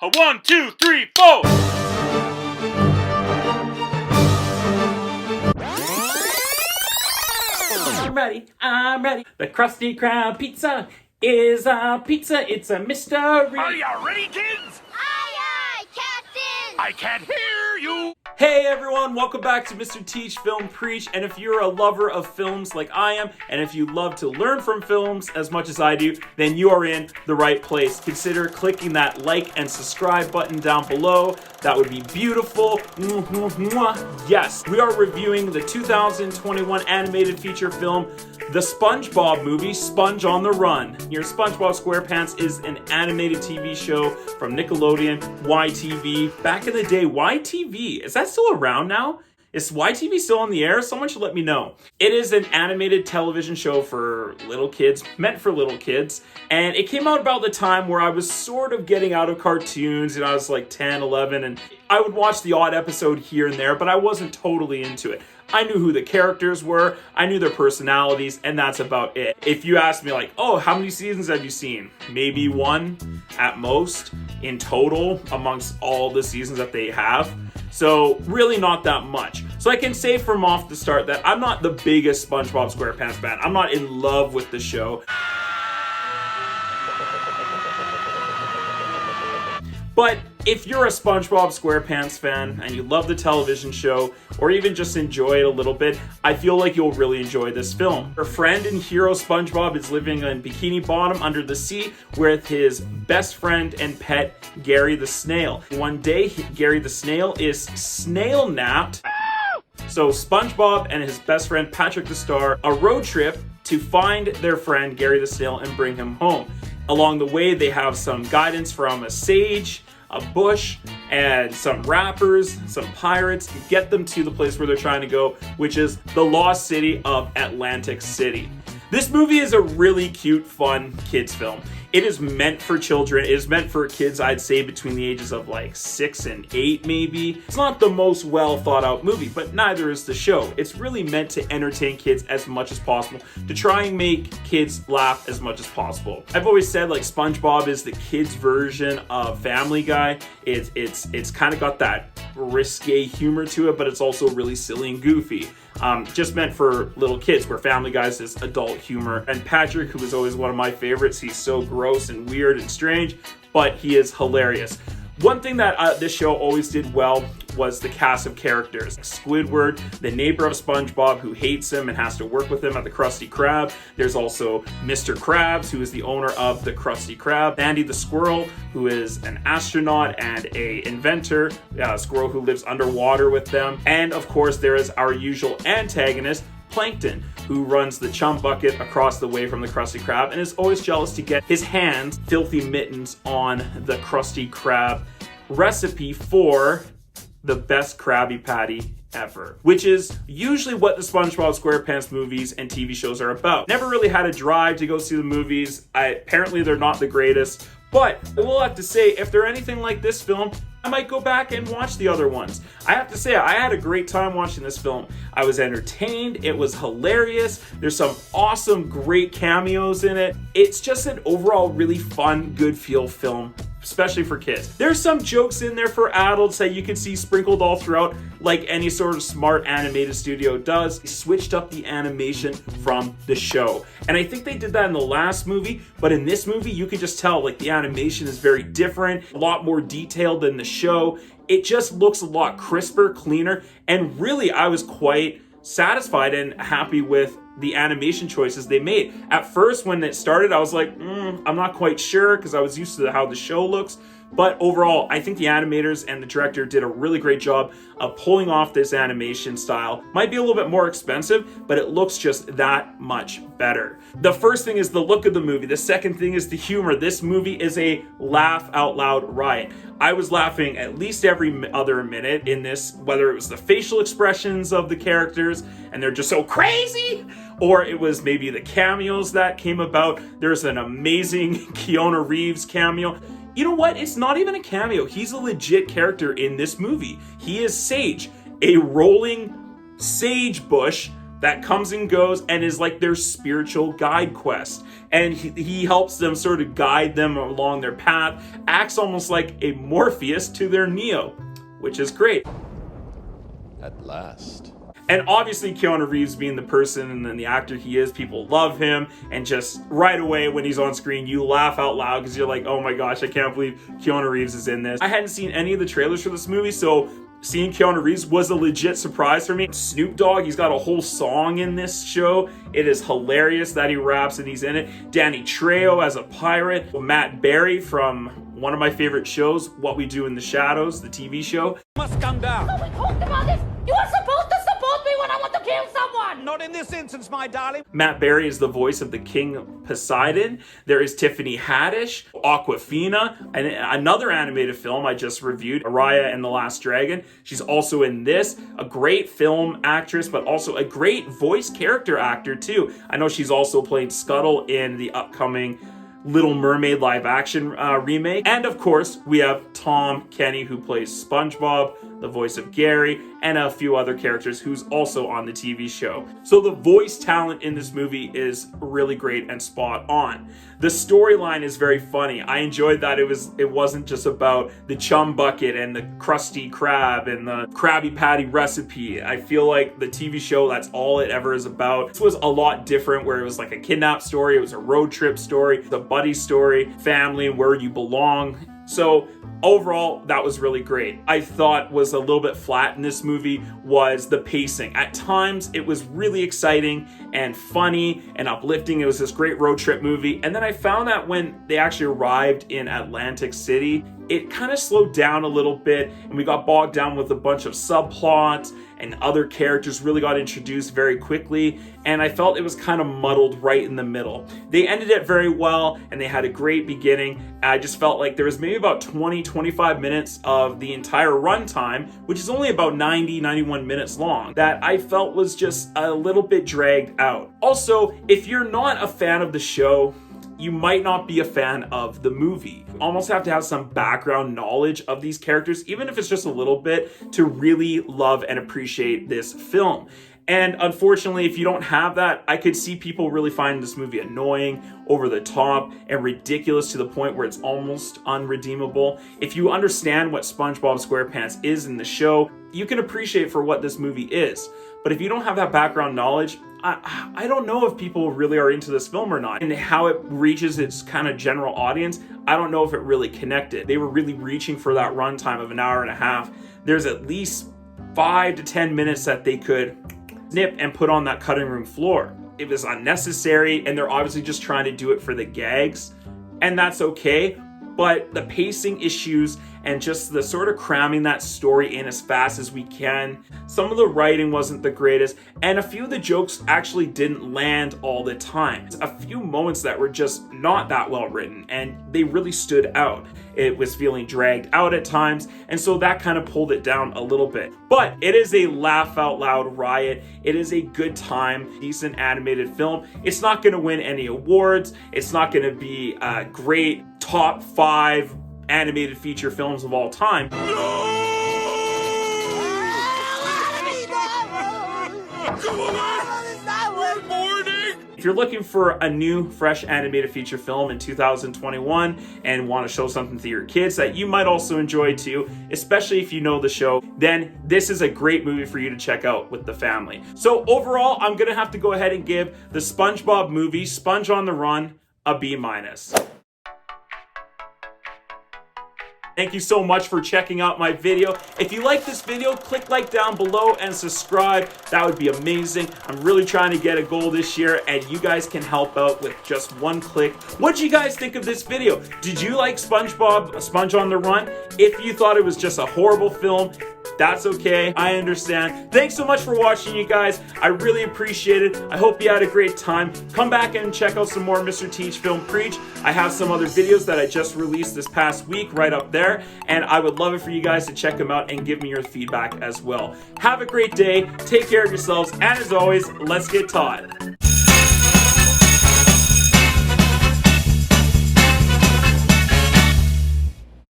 A 1, 2, 3, 4. I'm ready. The Krusty Krab pizza is a pizza. It's a mystery. Are you ready, kids? Aye, aye, Captain! I can't hear you. Hey everyone, welcome back to Mr. Teach Film Preach. And if you're a lover of films like I am, and if you love to learn from films as much as I do, then you are in the right place. Consider clicking that like and subscribe button down below. That would be beautiful. Yes, we are reviewing the 2021 animated feature film, The SpongeBob Movie, Sponge on the Run. Your SpongeBob SquarePants is an animated TV show from Nickelodeon, YTV. Back in the day, YTV, is that still around now? Is YTV still on the air? Someone should let me know. It is an animated television show for little kids, meant for little kids. And it came out about the time where I was sort of getting out of cartoons, and I was like 10, 11, and I would watch the odd episode here and there, but I wasn't totally into it. I knew who the characters were, I knew their personalities, and that's about it. If you ask me like, oh, how many seasons have you seen? Maybe one at most in total amongst all the seasons that they have. So really not that much. So I can say from off the start that I'm not the biggest SpongeBob SquarePants fan. I'm not in love with the show. But if you're a SpongeBob SquarePants fan and you love the television show, or even just enjoy it a little bit, I feel like you'll really enjoy this film. Our friend and hero SpongeBob is living in Bikini Bottom under the sea with his best friend and pet, Gary the Snail. One day, Gary the Snail is SNAIL-napped. So SpongeBob and his best friend, Patrick the Star, a road trip to find their friend, Gary the Snail, and bring him home. Along the way, they have some guidance from a sage, a bush, and some rappers, some pirates, to get them to the place where they're trying to go, which is the lost city of Atlantic City. This movie is a really cute, fun kids film. It is meant for children. It is meant for kids, I'd say, between the ages of like 6 and 8, maybe. It's not the most well thought out movie, but neither is the show. It's really meant to entertain kids as much as possible, to try and make kids laugh as much as possible. I've always said like SpongeBob is the kids' version of Family Guy. It's kind of got that risque humor to it, but it's also really silly and goofy. Just meant for little kids, where Family Guy's is adult humor. And Patrick, who is always one of my favorites, he's so gross and weird and strange, but he is hilarious. One thing that this show always did well was the cast of characters. Squidward, the neighbor of SpongeBob who hates him and has to work with him at the Krusty Krab. There's also Mr. Krabs, who is the owner of the Krusty Krab. Sandy the Squirrel, who is an astronaut and a inventor, a squirrel who lives underwater with them. And of course, there is our usual antagonist, Plankton, who runs the chum bucket across the way from the Krusty Krab and is always jealous to get his hands, filthy mittens, on the Krusty Krab recipe for the best Krabby Patty ever, which is usually what the SpongeBob SquarePants movies and TV shows are about. Never really had a drive to go see the movies. Apparently they're not the greatest, but I will have to say, if they're anything like this film, I might go back and watch the other ones. I have to say, I had a great time watching this film. I was entertained. It was hilarious. There's some awesome, great cameos in it. It's just an overall really fun, good feel film, especially for kids. There's some jokes in there for adults that you can see sprinkled all throughout, like any sort of smart animated studio does. They switched up the animation from the show. And I think they did that in the last movie, but in this movie, you can just tell like the animation is very different, a lot more detailed than the show. It just looks a lot crisper, cleaner, and really I was quite satisfied and happy with the animation choices they made. At first, when it started, I was like, I'm not quite sure, because I was used to how the show looks. But overall, I think the animators and the director did a really great job of pulling off this animation style. Might be a little bit more expensive, but it looks just that much better. The first thing is the look of the movie. The second thing is the humor. This movie is a laugh out loud riot. I was laughing at least every other minute in this, whether it was the facial expressions of the characters and they're just so crazy, or it was maybe the cameos that came about. There's an amazing Keanu Reeves cameo. You know what? It's not even a cameo. He's a legit character in this movie. He is Sage, a rolling sage bush that comes and goes and is like their spiritual guide quest. And he helps them sort of guide them along their path, acts almost like a Morpheus to their Neo, which is great. At last. And obviously Keanu Reeves being the person and then the actor he is, people love him, and just right away when he's on screen, you laugh out loud because you're like, oh my gosh, I can't believe Keanu Reeves is in this. I hadn't seen any of the trailers for this movie, so seeing Keanu Reeves was a legit surprise for me. Snoop Dogg, he's got a whole song in this show. It is hilarious that he raps and he's in it. Danny Trejo as a pirate. Matt Berry from one of my favorite shows, What We Do in the Shadows, the TV show. Must come down. Oh, we talked about this. You are supposed to support me when I want to kill someone. Not in this instance, my darling. Matt Berry is the voice of the King Poseidon. There is Tiffany Haddish, Awkwafina, and another animated film I just reviewed, Araya and the Last Dragon. She's also in this. A great film actress, but also a great voice character actor too. I know she's also playing Scuttle in the upcoming Little Mermaid live action remake. And of course, we have Tom Kenny, who plays SpongeBob, the voice of Gary, and a few other characters who's also on the TV show. So the voice talent in this movie is really great and spot on. The storyline is very funny. I enjoyed that it wasn't just about the chum bucket and the Krusty Krab and the Krabby Patty recipe. I feel like the TV show, that's all it ever is about. This was a lot different, where it was like a kidnap story, it was a road trip story, the buddy story, family and where you belong. So overall, that was really great. I thought was a little bit flat in this movie was the pacing. At times, it was really exciting and funny and uplifting. It was this great road trip movie. And then I found that when they actually arrived in Atlantic City, it kind of slowed down a little bit and we got bogged down with a bunch of subplots and other characters really got introduced very quickly, and I felt it was kind of muddled right in the middle. They ended it very well and they had a great beginning. I just felt like there was maybe about 20-25 minutes of the entire runtime, which is only about 90-91 minutes long, that I felt was just a little bit dragged out. Also, if you're not a fan of the show, you might not be a fan of the movie. You almost have to have some background knowledge of these characters, even if it's just a little bit, to really love and appreciate this film. And unfortunately, if you don't have that, I could see people really finding this movie annoying, over the top, and ridiculous to the point where it's almost unredeemable. If you understand what SpongeBob SquarePants is in the show, you can appreciate for what this movie is. But if you don't have that background knowledge, I don't know if people really are into this film or not, and how it reaches its kind of general audience. I don't know if it really connected. They were really reaching for that runtime of an hour and a half. There's at least 5 to 10 minutes that they could snip and put on that cutting room floor. It was unnecessary, and they're obviously just trying to do it for the gags, and that's okay. But the pacing issues and just the sort of cramming that story in as fast as we can. Some of the writing wasn't the greatest, and a few of the jokes actually didn't land all the time. A few moments that were just not that well written, and they really stood out. It was feeling dragged out at times, and so that kind of pulled it down a little bit. But it is a laugh out loud riot. It is a good time, decent animated film. It's not going to win any awards. It's not going to be a great top 5 animated feature films of all time. If you're looking for a new, fresh animated feature film in 2021 and want to show something to your kids that you might also enjoy too, especially if you know the show, then this is a great movie for you to check out with the family. So overall, I'm going to have to go ahead and give the SpongeBob Movie, Sponge on the Run, a B-. Thank you so much for checking out my video. If you like this video, click like down below and subscribe. That would be amazing. I'm really trying to get a goal this year, and you guys can help out with just one click. What did you guys think of this video? Did you like SpongeBob, Sponge on the Run? If you thought it was just a horrible film, that's okay. I understand. Thanks so much for watching, you guys. I really appreciate it. I hope you had a great time. Come back and check out some more Mr. Teach Film Preach. I have some other videos that I just released this past week right up there, and I would love it for you guys to check them out and give me your feedback as well. Have a great day. Take care of yourselves, and as always, let's get taught.